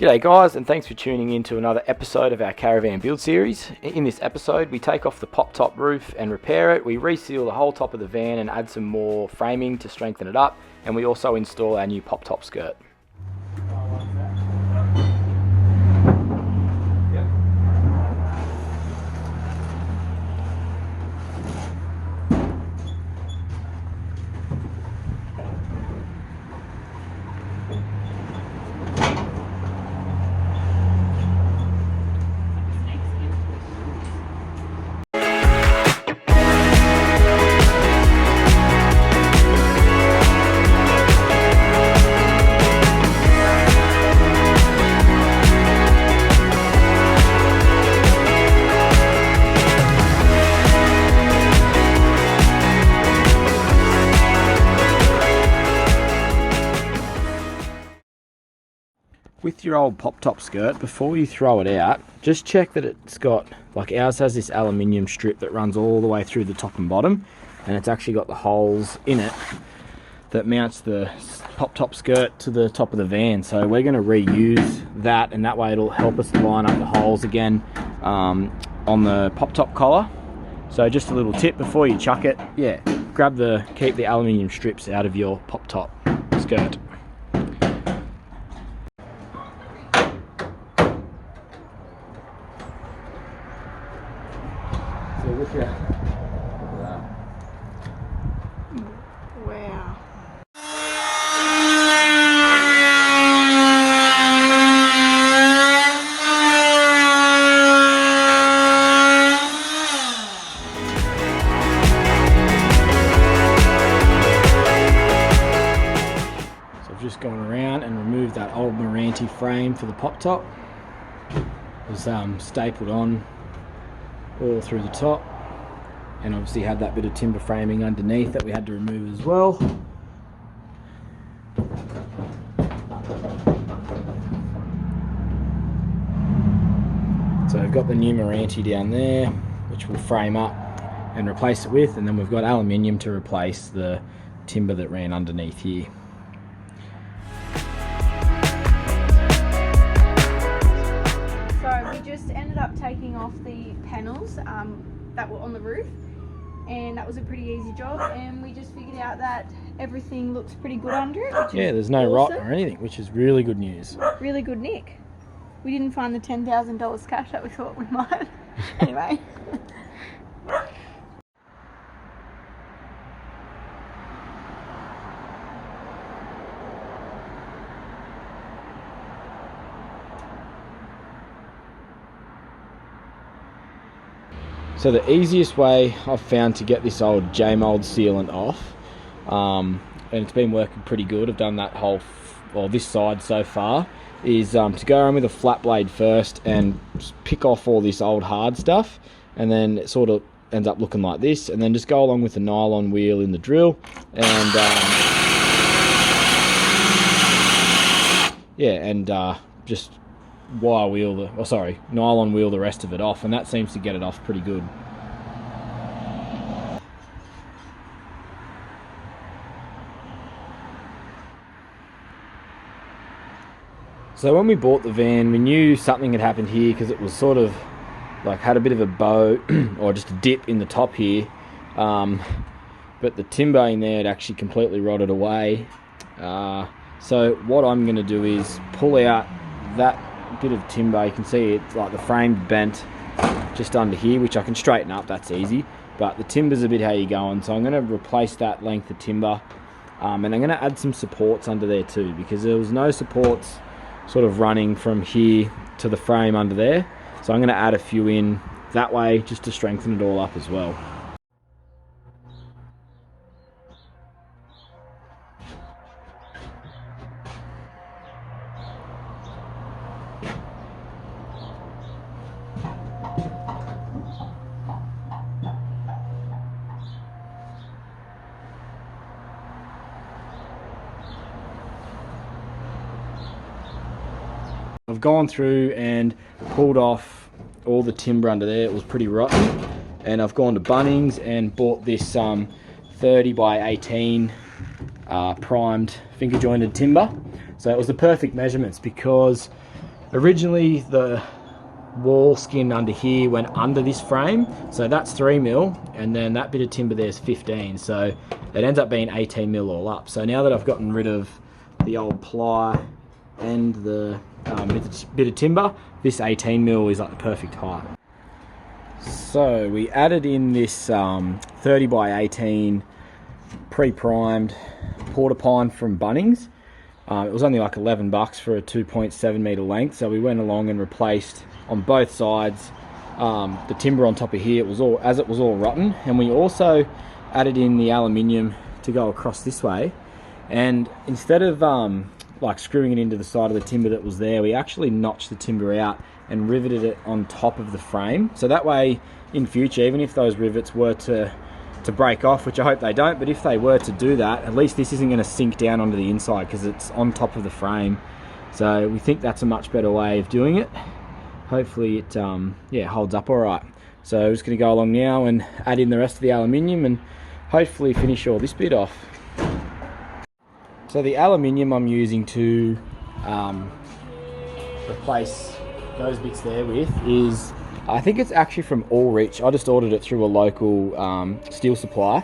G'day guys, and thanks for tuning in to another episode of our Caravan build series. In this episode we take off the pop top roof and repair it, we reseal the whole top of the van and add some more framing to strengthen it up, and we also install our new pop top skirt. With your old pop top skirt, before you throw it out, just check that it's got, like ours has this aluminium strip that runs all the way through the top and bottom, and it's actually got the holes in it that mounts the pop top skirt to the top of the van. So we're going to reuse that, and that way it'll help us line up the holes again on the pop top collar. So just a little tip before you chuck it, keep the aluminium strips out of your pop top skirt. Wow. So I've just gone around and removed that old meranti frame for the pop top. It was stapled on all through the top, and obviously had that bit of timber framing underneath that we had to remove as well. So I've got the new meranti down there, which we'll frame up and replace it with, and then we've got aluminium to replace the timber that ran underneath here. So we just ended up taking off the panels that were on the roof, and that was a pretty easy job, and we just figured out that everything looks pretty good under it. Yeah, there's no rot or anything, which is really good news. Really good nick. We didn't find the $10,000 cash that we thought we might. Anyway. So the easiest way I've found to get this old J-mold sealant off, and it's been working pretty good, I've done that whole, this side so far, is to go around with a flat blade first and pick off all this old hard stuff, and then it sort of ends up looking like this, and then just go along with the nylon wheel in the drill, and just nylon wheel the rest of it off, and that seems to get it off pretty good. So when we bought the van, we knew something had happened here because it was sort of like had a bit of a bow or just a dip in the top here, but the timber in there had actually completely rotted away. So what I'm going to do is pull out that bit of timber. You can see it's like the frame bent just under here, which I can straighten up, that's easy, but the timber's a bit how you're going, so I'm going to replace that length of timber, and I'm going to add some supports under there too, because there was no supports sort of running from here to the frame under there, so I'm going to add a few in that way just to strengthen it all up as well. I've gone through and pulled off all the timber under there. It was pretty rotten, and I've gone to Bunnings and bought this 30 by 18 primed finger jointed timber. So it was the perfect measurements, because originally the wall skin under here went under this frame, so that's 3mm, and then that bit of timber there's 15, so it ends up being 18mm all up. So now that I've gotten rid of the old ply and the bit of timber, this 18mm is like the perfect height. So we added in this 30 by 18 pre-primed porta pine from Bunnings. It was only like $11 for a 2.7 metre length, so we went along and replaced on both sides the timber on top of here. It was all rotten, and we also added in the aluminium to go across this way. And instead of like screwing it into the side of the timber that was there, we actually notched the timber out and riveted it on top of the frame. So that way, in future, even if those rivets were to break off, which I hope they don't, but if they were to do that, at least this isn't going to sink down onto the inside because it's on top of the frame. So we think that's a much better way of doing it. Hopefully it yeah, holds up all right. So I'm just going to go along now and add in the rest of the aluminium and hopefully finish all this bit off. So the aluminium I'm using to replace those bits there with is, I think it's actually from Allrich. I just ordered it through a local steel supplier.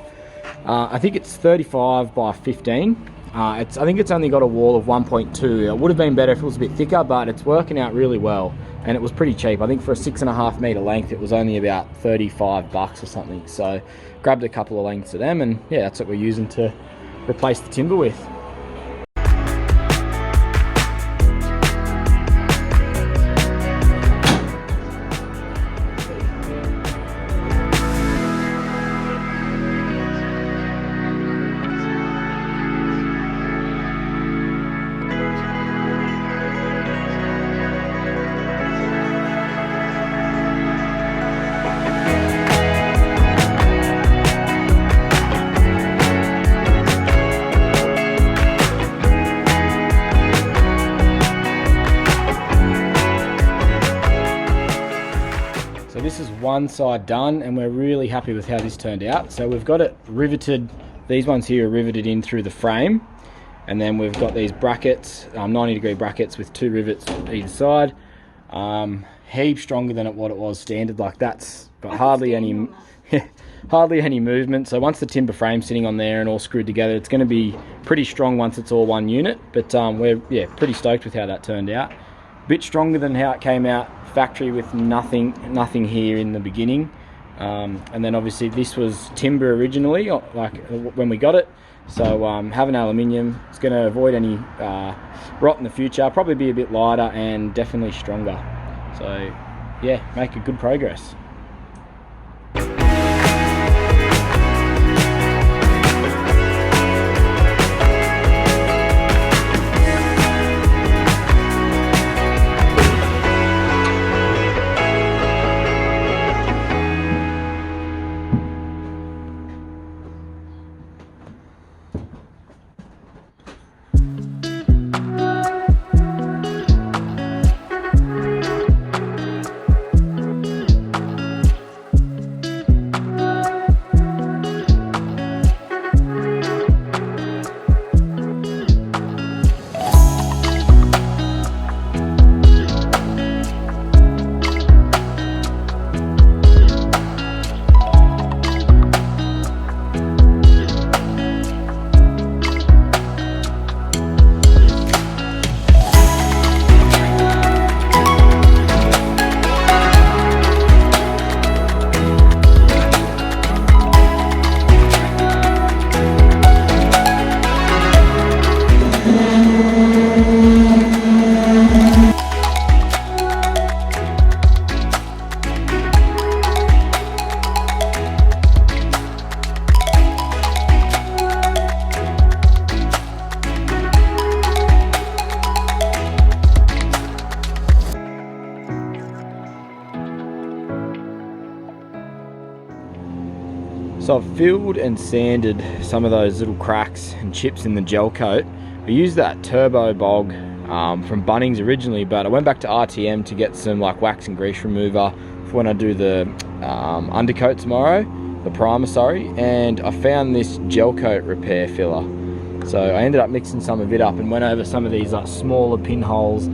I think it's 35 by 15. I think it's only got a wall of 1.2. It would have been better if it was a bit thicker, but it's working out really well. And it was pretty cheap. I think for a 6.5 metre length, it was only about $35 or something. So grabbed a couple of lengths of them, and yeah, that's what we're using to replace the timber with. This is one side done, and we're really happy with how this turned out. So we've got it riveted, these ones here are riveted in through the frame, and then we've got these brackets, 90-degree brackets with 2 rivets either side. Heaps stronger than what it was standard. Like, that's got hardly any movement. So once the timber frame's sitting on there and all screwed together, it's going to be pretty strong once it's all one unit. But we're pretty stoked with how that turned out. A bit stronger than how it came out factory with nothing here in the beginning, and then obviously this was timber originally, like when we got it. So having aluminium, it's going to avoid any rot in the future. Probably be a bit lighter and definitely stronger. So yeah, make a good progress. So I've filled and sanded some of those little cracks and chips in the gel coat. I used that turbo bog from Bunnings originally, but I went back to RTM to get some like wax and grease remover for when I do the undercoat tomorrow, the primer, sorry, and I found this gel coat repair filler. So I ended up mixing some of it up and went over some of these like smaller pinholes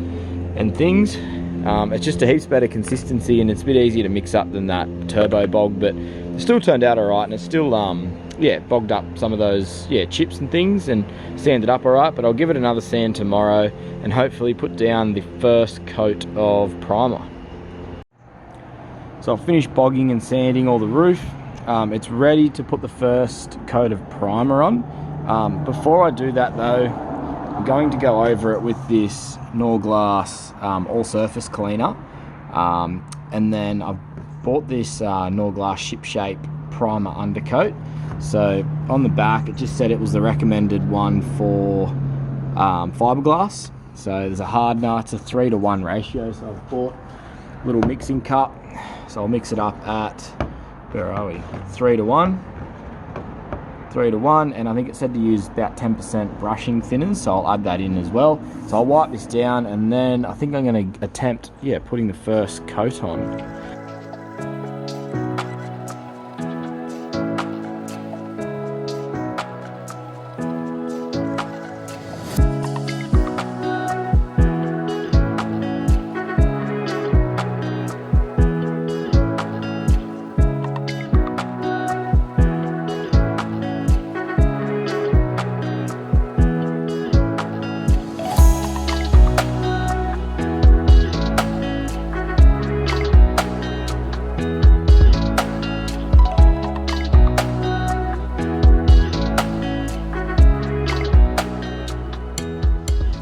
and things. It's just a heaps better consistency, and it's a bit easier to mix up than that turbo bog, but it still turned out alright, and it's still yeah, bogged up some of those chips and things and sanded up alright. But I'll give it another sand tomorrow and hopefully put down the first coat of primer. So I've finished bogging and sanding all the roof. It's ready to put the first coat of primer on. Before I do that though, I'm going to go over it with this Norglass all surface cleaner, and then I've bought this Norglass ship shape primer undercoat. So on the back it just said it was the recommended one for fiberglass. So there's a hardener, it's a 3:1 ratio, so I've bought a little mixing cup, so I'll mix it up at, where are we, 3:1, and I think it said to use about 10% brushing thinners, so I'll add that in as well. So I'll wipe this down, and then I think I'm going to attempt putting the first coat on.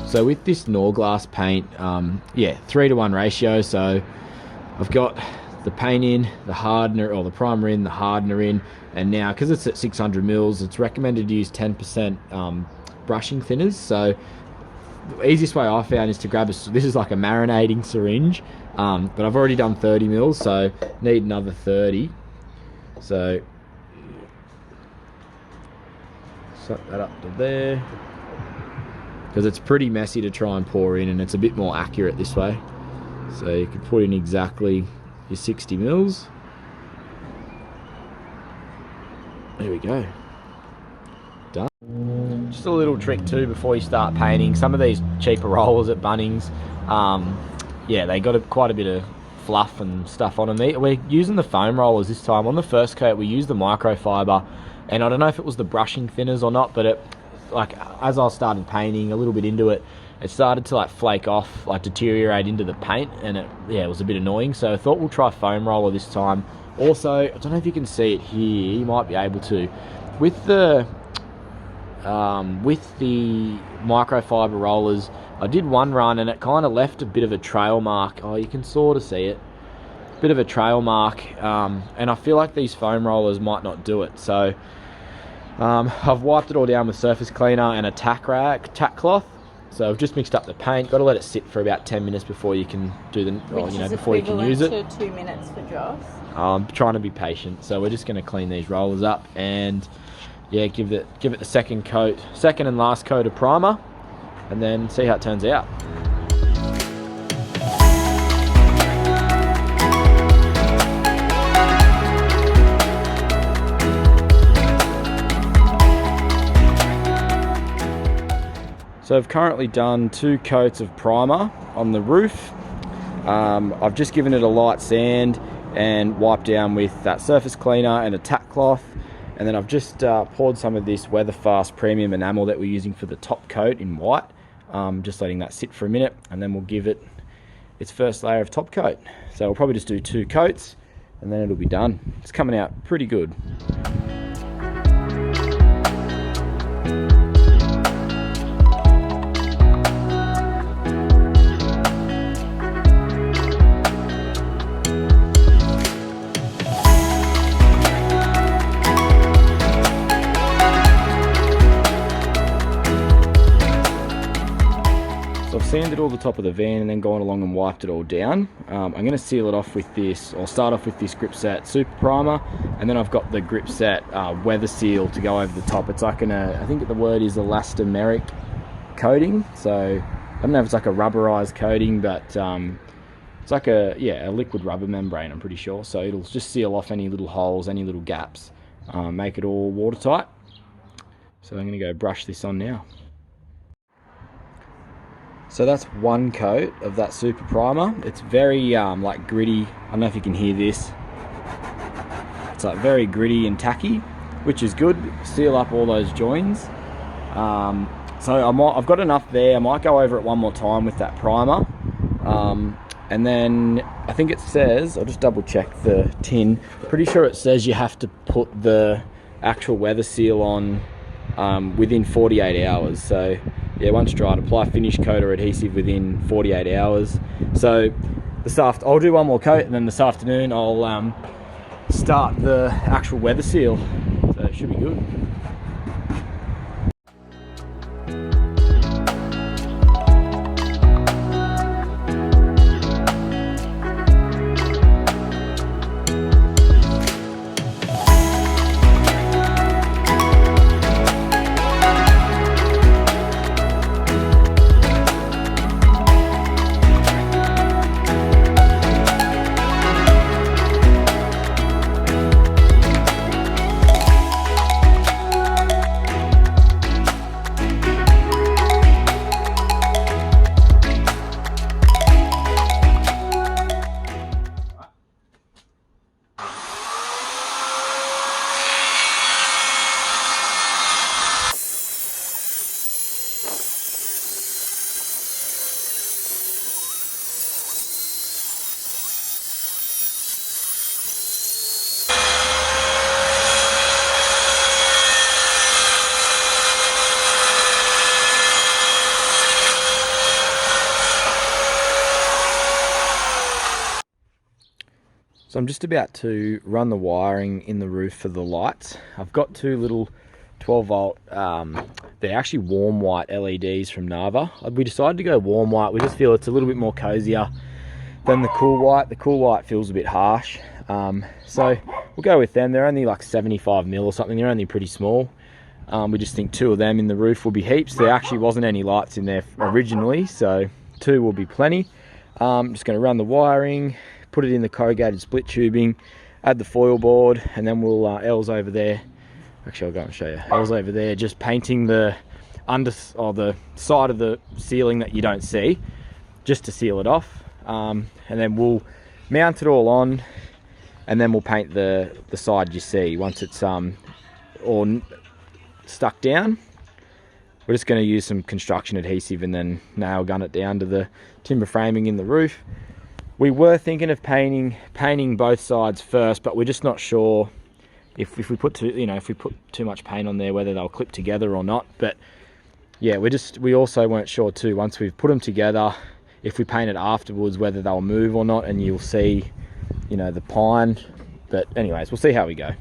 So with this Norglass paint, 3:1 ratio, so I've got the paint in, the hardener, or the primer in, the hardener in, and now, because it's at 600 mils, it's recommended to use 10% brushing thinners. So the easiest way I found is to grab this is like a marinating syringe, but I've already done 30 mils, so need another 30. So set that up to there, because it's pretty messy to try and pour in, and it's a bit more accurate this way. So you can put in exactly your 60 mils. There we go. Done. Just a little trick too before you start painting. Some of these cheaper rollers at Bunnings, they got quite a bit of fluff and stuff on them. We're using the foam rollers this time. On the first coat we used the microfiber, and I don't know if it was the brushing thinners or not, but as I started painting a little bit into it, it started to flake off, deteriorate into the paint, and it was a bit annoying. So I thought we'll try foam roller this time. Also, I don't know if you can see it here, you might be able to, with the microfiber rollers, I did one run and it kind of left a bit of a trail mark. Oh, you can sort of see it, bit of a trail mark, and I feel like these foam rollers might not do it. So I've wiped it all down with surface cleaner and a tack cloth. So I've just mixed up the paint. Got to let it sit for about 10 minutes before you can do before you can use it. To 2 minutes for Joss. I'm trying to be patient. So we're just going to clean these rollers up and give it the second and last coat of primer, and then see how it turns out. So I've currently done 2 coats of primer on the roof. I've just given it a light sand and wiped down with that surface cleaner and a tack cloth, and then I've just poured some of this Weatherfast premium enamel that we're using for the top coat in white, just letting that sit for a minute, and then we'll give it its first layer of top coat. So we'll probably just do 2 coats and then it'll be done. It's coming out pretty good. Sanded all the top of the van and then gone along and wiped it all down. I'm going to seal it off with this, or start off with this Grip Set Super Primer, and then I've got the Grip Set Weather Seal to go over the top. It's like I think the word is elastomeric coating, so I don't know if it's like a rubberized coating, but it's like a liquid rubber membrane, I'm pretty sure. So it'll just seal off any little holes, any little gaps, make it all watertight. So I'm going to go brush this on now. So that's one coat of that super primer. It's very like gritty. I don't know if you can hear this. It's like very gritty and tacky, which is good. Seal up all those joins. So I've got enough there. I might go over it one more time with that primer. And then I think it says, I'll just double check the tin. Pretty sure it says you have to put the actual weather seal on within 48 hours. So yeah, once dried, apply finish coat or adhesive within 48 hours. So I'll do one more coat, and then this afternoon I'll start the actual weather seal. So it should be good. So I'm just about to run the wiring in the roof for the lights. I've got two little 12 volt, they're actually warm white LEDs from Nava. We decided to go warm white. We just feel it's a little bit more cozier than the cool white. The cool white feels a bit harsh. So we'll go with them. They're only like 75 mil or something. They're only pretty small. We just think two of them in the roof will be heaps. There actually wasn't any lights in there originally, so two will be plenty. I'm just going to run the wiring, put it in the corrugated split tubing, add the foil board, and then we'll Elle's over there. Actually, I'll go and show you. Elle's over there just painting the the side of the ceiling that you don't see, just to seal it off. And then we'll mount it all on, and then we'll paint the side you see once it's all stuck down. We're just going to use some construction adhesive and then nail gun it down to the timber framing in the roof. We were thinking of painting both sides first, but we're just not sure if we put too much paint on there, whether they'll clip together or not. But yeah, we also weren't sure too, once we've put them together, if we paint it afterwards, whether they'll move or not, and you'll see, the pine. But anyways, we'll see how we go.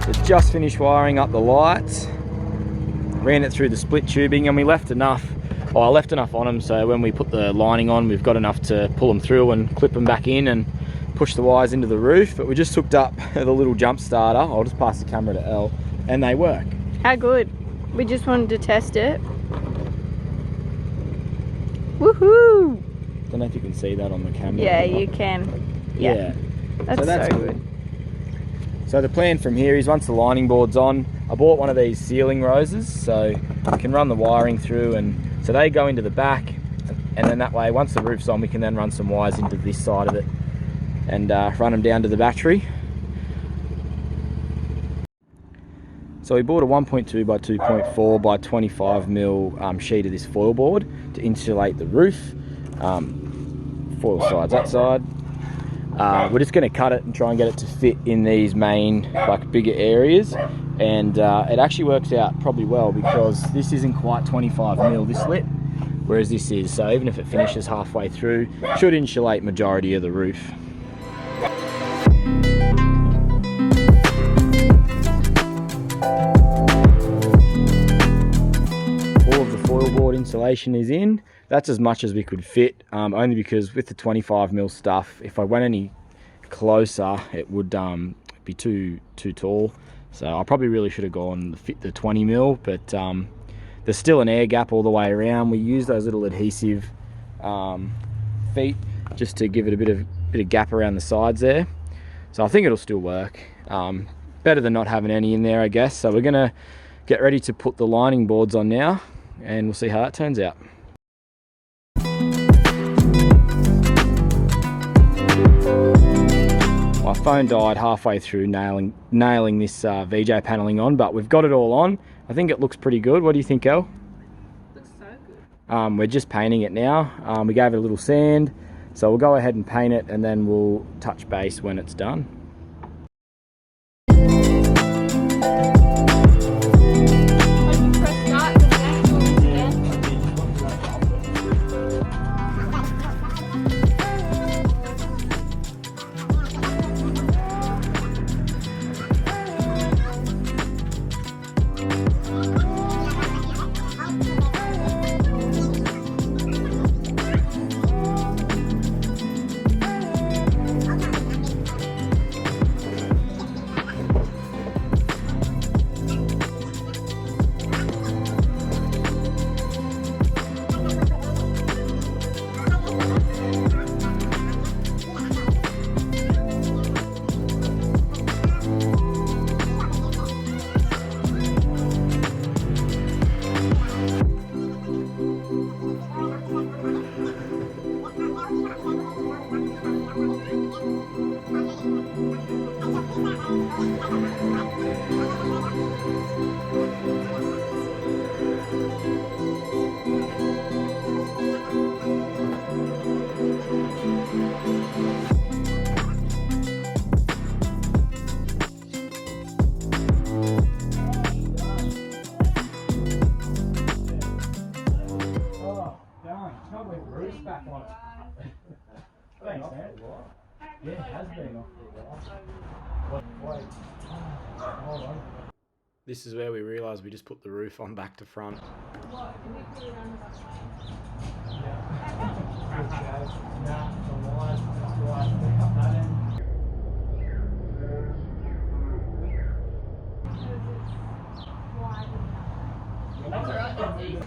So just finished wiring up the lights. Ran it through the split tubing, and we left enough. I left enough on them so when we put the lining on, we've got enough to pull them through and clip them back in and push the wires into the roof. But we just hooked up the little jump starter. I'll just pass the camera to Elle, and they work. How good? We just wanted to test it. Woohoo! Don't know if you can see that on the camera. Yeah, you can. Yeah. That's so good. So the plan from here is, once the lining board's on, I bought one of these sealing roses, so we can run the wiring through, and so they go into the back, and then that way, once the roof's on, we can then run some wires into this side of it and run them down to the battery. So we bought a 1.2 by 2.4 by 25 mil sheet of this foil board to insulate the roof. Foil sides that side. We're just going to cut it and try and get it to fit in these main, bigger areas, and it actually works out probably well, because this isn't quite 25 mil this lip, whereas this is. So even if it finishes halfway through, it should insulate majority of the roof. All of the foil board insulation is in. That's as much as we could fit, only because with the 25 mil stuff, if I went any closer, it would be too tall. So I probably really should have gone fit the 20 mil, but there's still an air gap all the way around. We use those little adhesive feet just to give it a bit of gap around the sides there. So I think it'll still work. better than not having any in there, I guess. So we're gonna get ready to put the lining boards on now, and we'll see how that turns out. My phone died halfway through nailing this VJ paneling on, but we've got it all on. I think it looks pretty good. What do you think, El? Looks so good. We're just painting it now. We gave it a little sand, so we'll go ahead and paint it, and then we'll touch base when it's done. Thanks, man. Yeah, it has been off for a while. Hold on. This is where we realised we just put the roof on back to front. What? Can we put it on the back? That's alright, that's easy.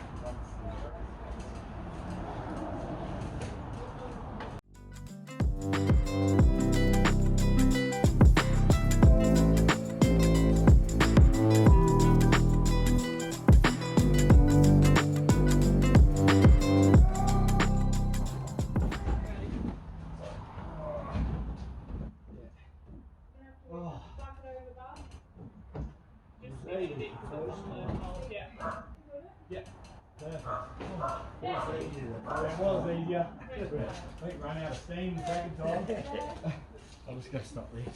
Yeah, perfect. It was easier. I think ran out of steam the second time. I'm just going to stop this.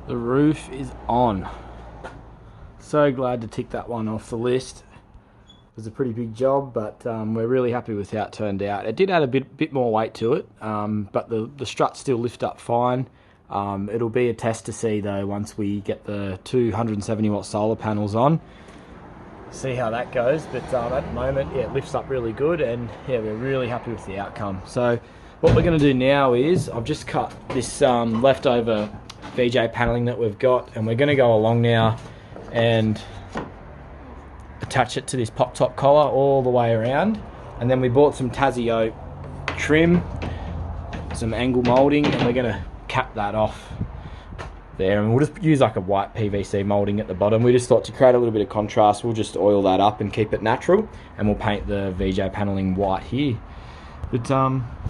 The roof is on. So glad to tick that one off the list. It was a pretty big job, but we're really happy with how it turned out. It did add a bit more weight to it, but the struts still lift up fine. It'll be a test to see though once we get the 270 watt solar panels on. See how that goes, but at the moment, yeah, it lifts up really good, and yeah, we're really happy with the outcome. So what we're going to do now is I've just cut this leftover VJ paneling that we've got, and we're going to go along now and attach it to this pop top collar all the way around. And then we bought some Tassie oak trim, some angle moulding, and we're going to cap that off there, and we'll just use like a white PVC moulding at the bottom. We just thought to create a little bit of contrast, we'll just oil that up and keep it natural, and we'll paint the VJ paneling white here. But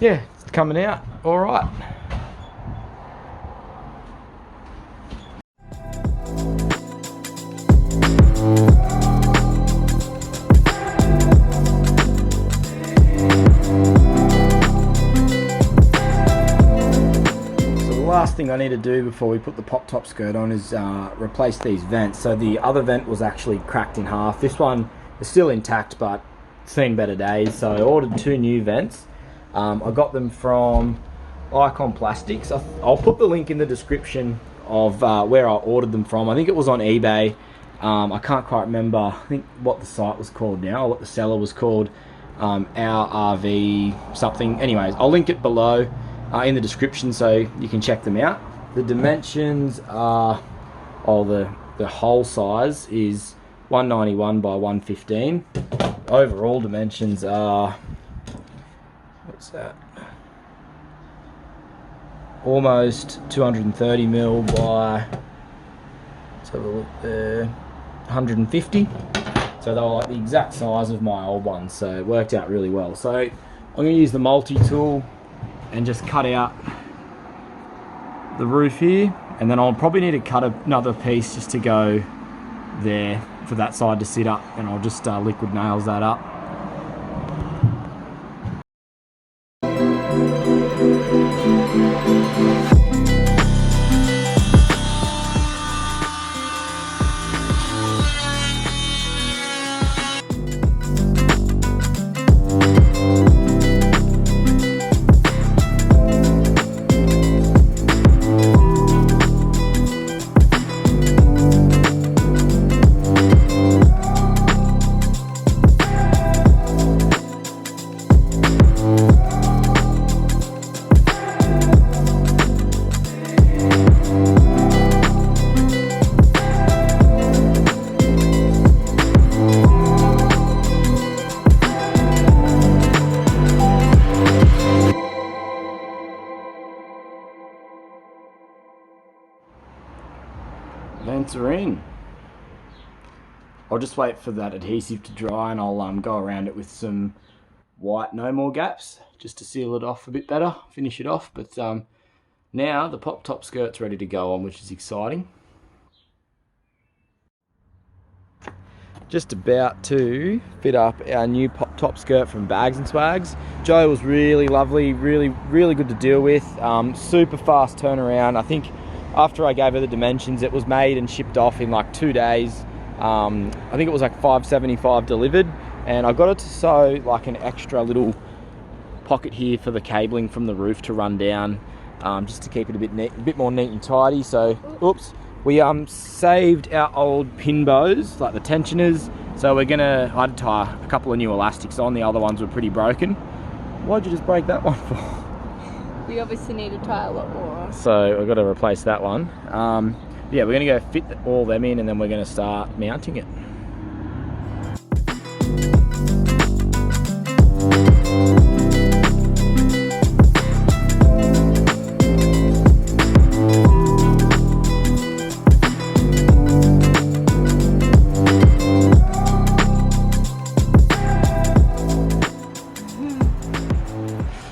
yeah, it's coming out all right. Last thing I need to do before we put the pop top skirt on is replace these vents. So the other vent was actually cracked in half. This one is still intact but seen better days, so I ordered 2 new vents. I got them from Icon Plastics. I'll put the link in the description of where I ordered them from. I think it was on eBay. I can't quite remember, I think what the site was called now, or what the seller was called, Our RV something. Anyways, I'll link it below in the description so you can check them out. The dimensions are, the hole size is 191 by 115. Overall dimensions are, what's that? almost 230 mil by, let's have a look there, 150. So they were like the exact size of my old ones, so it worked out really well. So I'm going to use the multi-tool and just cut out the roof here, and then I'll probably need to cut another piece just to go there for that side to sit up, and I'll just liquid nails that up. Vents are in. I'll just wait for that adhesive to dry, and I'll go around it with some white no more gaps just to seal it off a bit better, finish it off. But now the pop top skirt's ready to go on, which is exciting. Just about to fit up our new pop top skirt from Bagsnswags. Joe was really lovely, really good to deal with. Super fast turnaround. I think after I gave her the dimensions, it was made and shipped off in like 2 days. I think it was like $5.75 delivered, and I got it to sew like an extra little pocket here for the cabling from the roof to run down, just to keep it a bit more neat and tidy. So, oops, we saved our old pin bows, like the tensioners. So I had to tie a couple of new elastics on. The other ones were pretty broken. Why'd you just break that one for? We obviously need to tie a lot more. So I've got to replace that one. Yeah, we're going to go fit all them in, and then we're going to start mounting it.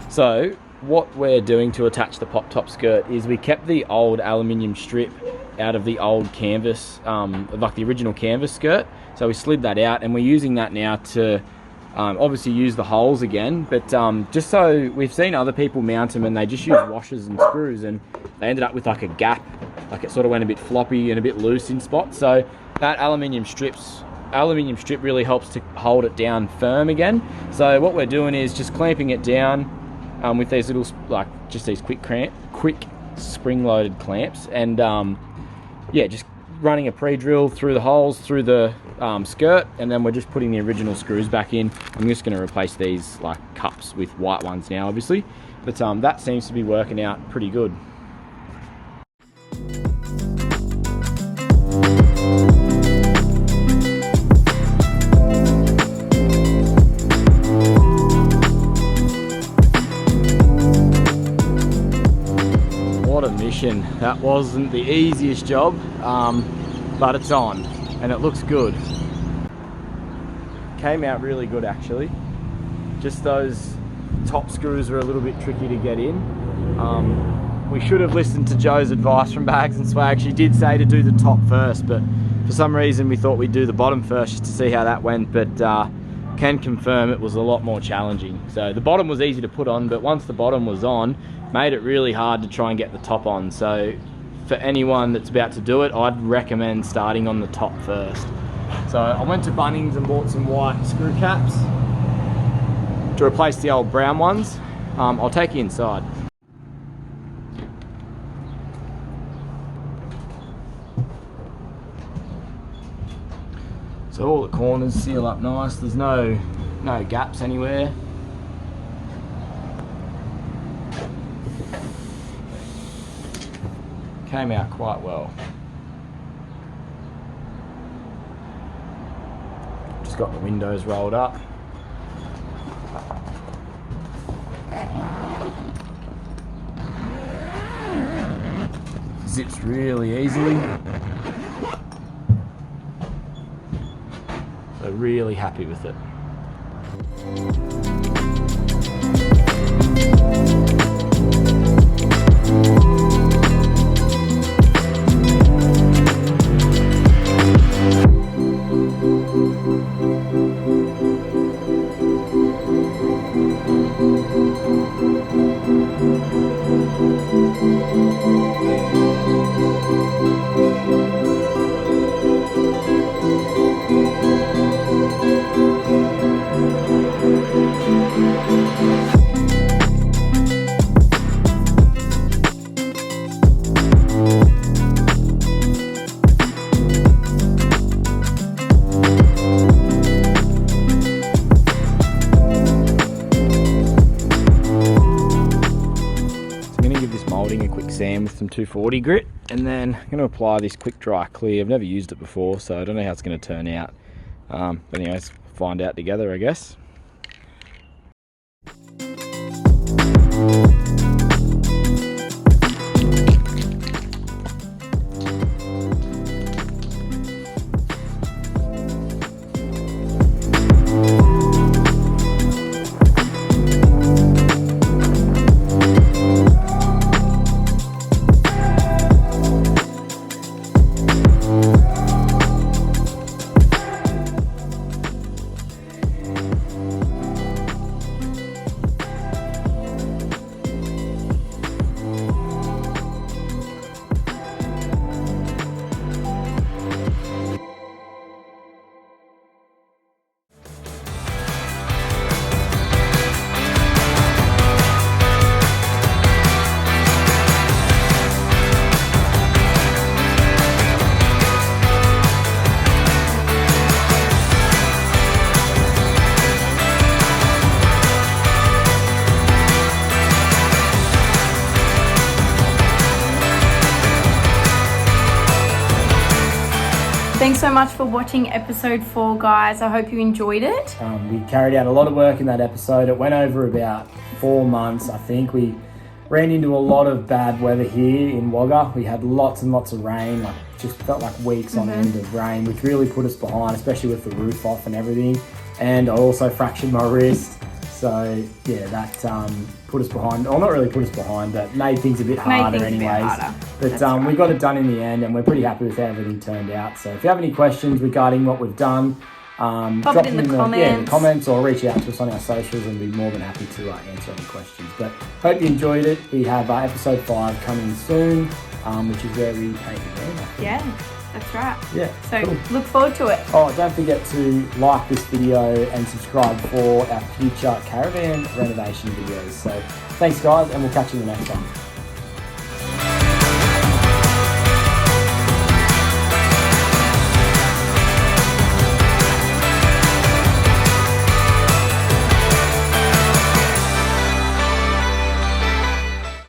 So what we're doing to attach the pop top skirt is we kept the old aluminium strip out of the old canvas, like the original canvas skirt. So we slid that out, and we're using that now to obviously use the holes again, but just so we've seen other people mount them and they just use washers and screws, and they ended up with like a gap, like it sort of went a bit floppy and a bit loose in spots. So that aluminium strip really helps to hold it down firm again. So what we're doing is just clamping it down with these little, like just these quick spring-loaded clamps, and yeah, just running a pre-drill through the holes through the skirt, and then we're just putting the original screws back in. I'm just going to replace these like cups with white ones now, obviously, but that seems to be working out pretty good. That wasn't the easiest job, but it's on and it looks good. Came out really good actually. Just those top screws were a little bit tricky to get in. We should have listened to Joe's advice from Bagsnswags. She did say to do the top first, but for some reason we thought we'd do the bottom first just to see how that went, but can confirm it was a lot more challenging. So the bottom was easy to put on, but once the bottom was on, made it really hard to try and get the top on. So for anyone that's about to do it, I'd recommend starting on the top first. So I went to Bunnings and bought some white screw caps to replace the old brown ones. I'll take you inside. So all the corners seal up nice. There's no gaps anywhere. Came out quite well. Just got the windows rolled up. zips really easily. So really happy with it. A quick sand with some 240 grit, and then I'm going to apply this quick dry clear. I've never used it before, so I don't know how it's going to turn out, but anyways, find out together, I guess. Thanks so much for watching episode 4, guys. I hope you enjoyed it. We carried out a lot of work in that episode. It went over about 4 months, I think. We ran into a lot of bad weather here in Wagga. We had lots and lots of rain, like just felt like weeks on end of rain, which really put us behind, especially with the roof off and everything. And I also fractured my wrist. So yeah, that put us behind. Well, not really put us behind, but made things a bit harder anyways. But we got it done in the end, and we're pretty happy with how everything turned out. So if you have any questions regarding what we've done, drop it in the comments or reach out to us on our socials, and we'll be more than happy to answer any questions. But hope you enjoyed it. We have episode 5 coming soon, which is where we paint the van. Yeah. That's right. Yeah. So cool. Look forward to it. Oh, don't forget to like this video and subscribe for our future caravan renovation videos. So thanks guys, and we'll catch you in the next one.